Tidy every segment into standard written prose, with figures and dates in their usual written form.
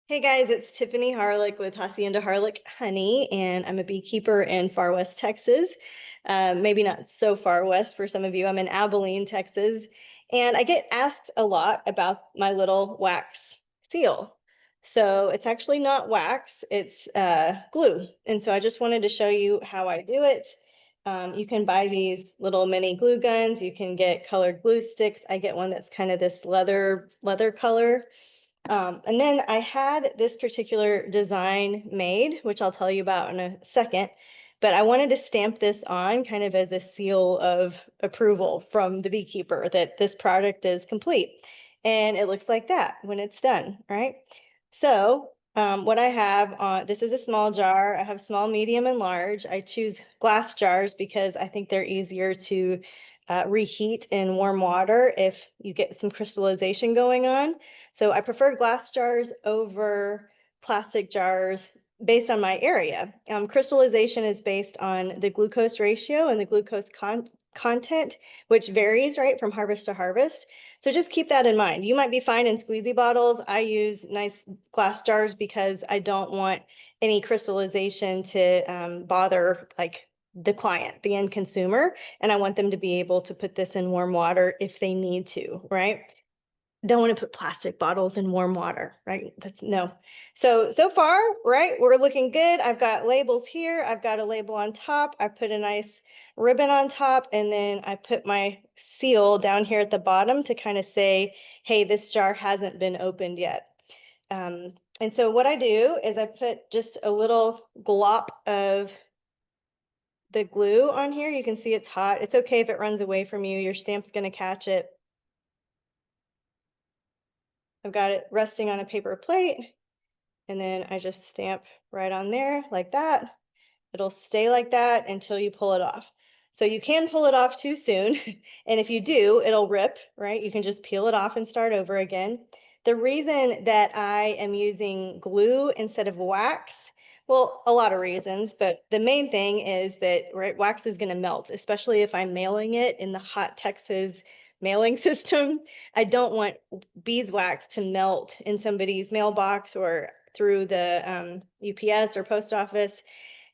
Hey guys, it's Tiffany Harlick with Hacienda Harlick Honey, and I'm a beekeeper in far west Texas. Maybe not so far west for some of you. I'm in Abilene, Texas, and I get asked a lot about my little wax seal. So it's actually not wax, it's glue. And so I just wanted to show you how I do it. You can buy these little mini glue guns. You can get colored glue sticks. I get one that's kind of this leather color. And then I had this particular design made, which I'll tell you about in a second, but I wanted to stamp this on kind of as a seal of approval from the beekeeper that this product is complete. And it looks like that when it's done, right? So what I have on, this is a small jar. I have small, medium, and large. I choose glass jars because I think they're easier to reheat in warm water if you get some crystallization going on. So I prefer glass jars over plastic jars based on my area. Crystallization is based on the glucose ratio and the glucose content, which varies, right, from harvest to harvest. So just keep that in mind. You might be fine in squeezy bottles. I use nice glass jars because I don't want any crystallization to bother like the client, the end consumer, and I want them to be able to put this in warm water if they need to, right? Don't want to put plastic bottles in warm water, right? That's no. So far, right, we're looking good. I've got labels here. I've got a label on top. I put a nice ribbon on top, and then I put my seal down here at the bottom to kind of say, hey, this jar hasn't been opened yet. And so what I do is I put just a little glop of the glue on here. You can see it's hot. It's okay if it runs away from you. Your stamp's going to catch it. I've got it resting on a paper plate, and then I just stamp right on there like that. It'll stay like that until you pull it off. So you can pull it off too soon, and if you do, it'll rip, right? You can just peel it off and start over again. The reason that I am using glue instead of wax, well, a lot of reasons, but the main thing is that, right, wax is going to melt, especially if I'm mailing it in the hot Texas mailing system. I don't want beeswax to melt in somebody's mailbox or through the UPS or post office.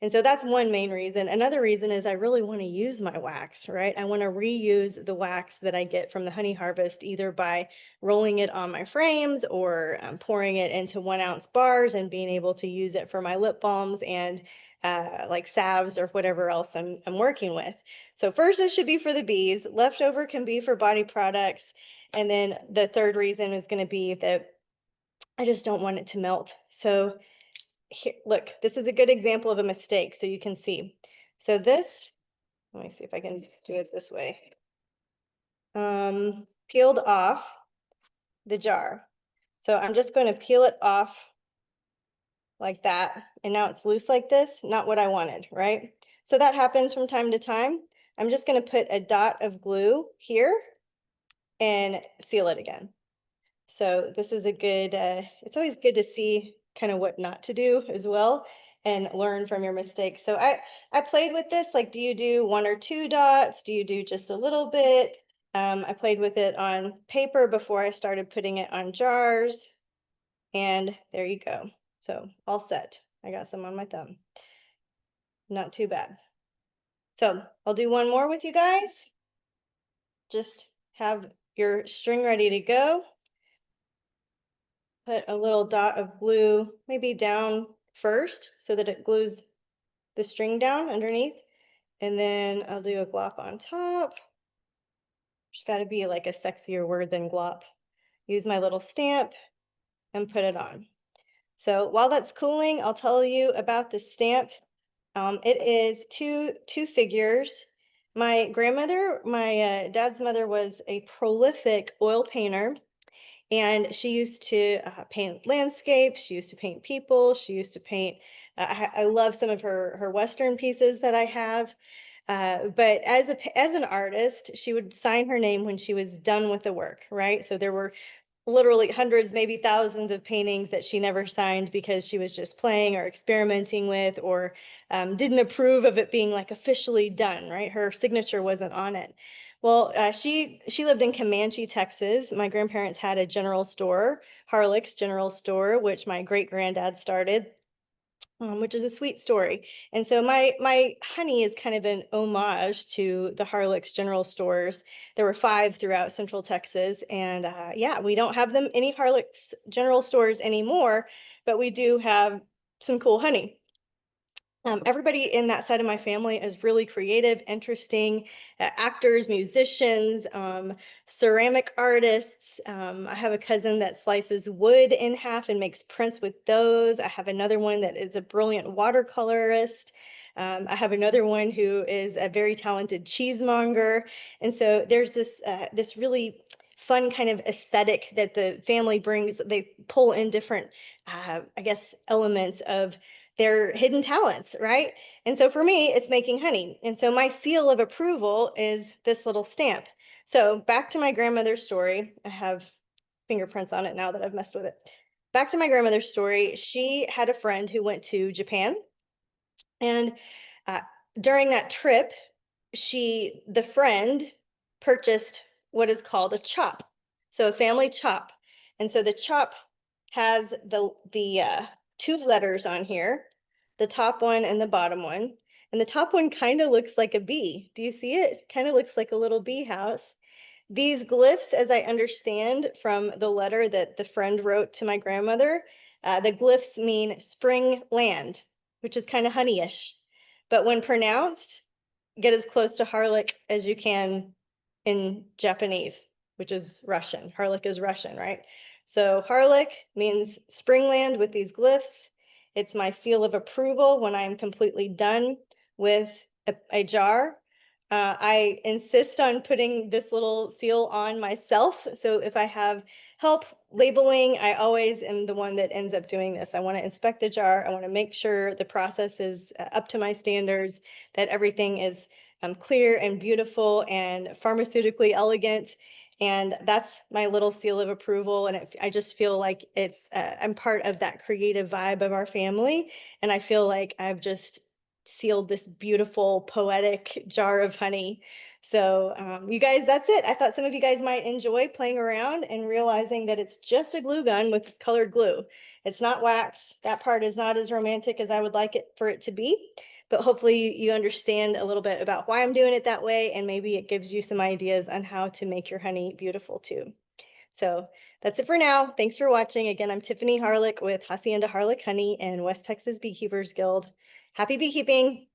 And so that's one main reason. Another reason is I really want to use my wax, right? I want to reuse the wax that I get from the honey harvest, either by rolling it on my frames or pouring it into 1 ounce bars and being able to use it for my lip balms and like salves or whatever else I'm working with. So first it should be for the bees. Leftover can be for body products. And then the third reason is going to be that I just don't want it to melt. So here, look, this is a good example of a mistake so you can see. So this, let me see if I can do it this way. Peeled off the jar. So I'm just going to peel it off like that. And now it's loose like this, not what I wanted, right? So that happens from time to time. I'm just going to put a dot of glue here and seal it again. So this is a good, it's always good to see kind of what not to do as well and learn from your mistakes. So I played with this, like, do you do 1 or 2 dots? Do you do just a little bit? I played with it on paper before I started putting it on jars. And there you go. So all set. I got some on my thumb. Not too bad. So I'll do one more with you guys. Just have your string ready to go. Put a little dot of glue maybe down first so that it glues the string down underneath. And then I'll do a glop on top. Just got to be like a sexier word than glop. Use my little stamp and put it on. So while that's cooling, I'll tell you about the stamp. It is two figures. My grandmother, my dad's mother, was a prolific oil painter. And she used to paint landscapes. She used to paint people. She used to paint. I love some of her Western pieces that I have. But as an artist, she would sign her name when she was done with the work, right? So there were literally hundreds, maybe thousands of paintings that she never signed because she was just playing or experimenting with or didn't approve of it being like officially done, right? Her signature wasn't on it. Well, she lived in Comanche, Texas. My grandparents had a general store, Harlick's General Store, which my great granddad started, which is a sweet story. And so my honey is kind of an homage to the Harlick's General Stores. There were five throughout Central Texas, and yeah, we don't have them any Harlick's General Stores anymore, but we do have some cool honey. Everybody in that side of my family is really creative, interesting, actors, musicians, ceramic artists. I have a cousin that slices wood in half and makes prints with those. I have another one that is a brilliant watercolorist. I have another one who is a very talented cheesemonger. And so there's this really fun kind of aesthetic that the family brings. They pull in different, I guess, elements of their hidden talents, right? And so for me, it's making honey. And so my seal of approval is this little stamp. So back to my grandmother's story. I have fingerprints on it now that I've messed with it. Back to my grandmother's story. She had a friend who went to Japan, and uh, during that trip, the friend purchased what is called a chop. So a family chop. And so the chop has the two letters on here, the top one and the bottom one. And the top one kind of looks like a bee. Do you see it? Kind of looks like a little bee house. These glyphs, as I understand from the letter that the friend wrote to my grandmother, the glyphs mean spring land, which is kind of honeyish. But when pronounced, get as close to Harlech as you can in Japanese, which is Russian. Harlech is Russian, right? So Harlech means springland with these glyphs. It's my seal of approval when I'm completely done with a jar. I insist on putting this little seal on myself. So if I have help labeling, I always am the one that ends up doing this. I want to inspect the jar. I want to make sure the process is up to my standards, that everything is clear and beautiful and pharmaceutically elegant. And that's my little seal of approval. And I just feel like I'm part of that creative vibe of our family. And I feel like I've just sealed this beautiful poetic jar of honey. So you guys, that's it. I thought some of you guys might enjoy playing around and realizing that it's just a glue gun with colored glue. It's not wax. That part is not as romantic as I would like it for it to be. But hopefully you understand a little bit about why I'm doing it that way, and maybe it gives you some ideas on how to make your honey beautiful too. So that's it for now. Thanks for watching. Again, I'm Tiffany Harlick with Hacienda Harlick Honey and West Texas Beekeepers Guild. Happy beekeeping!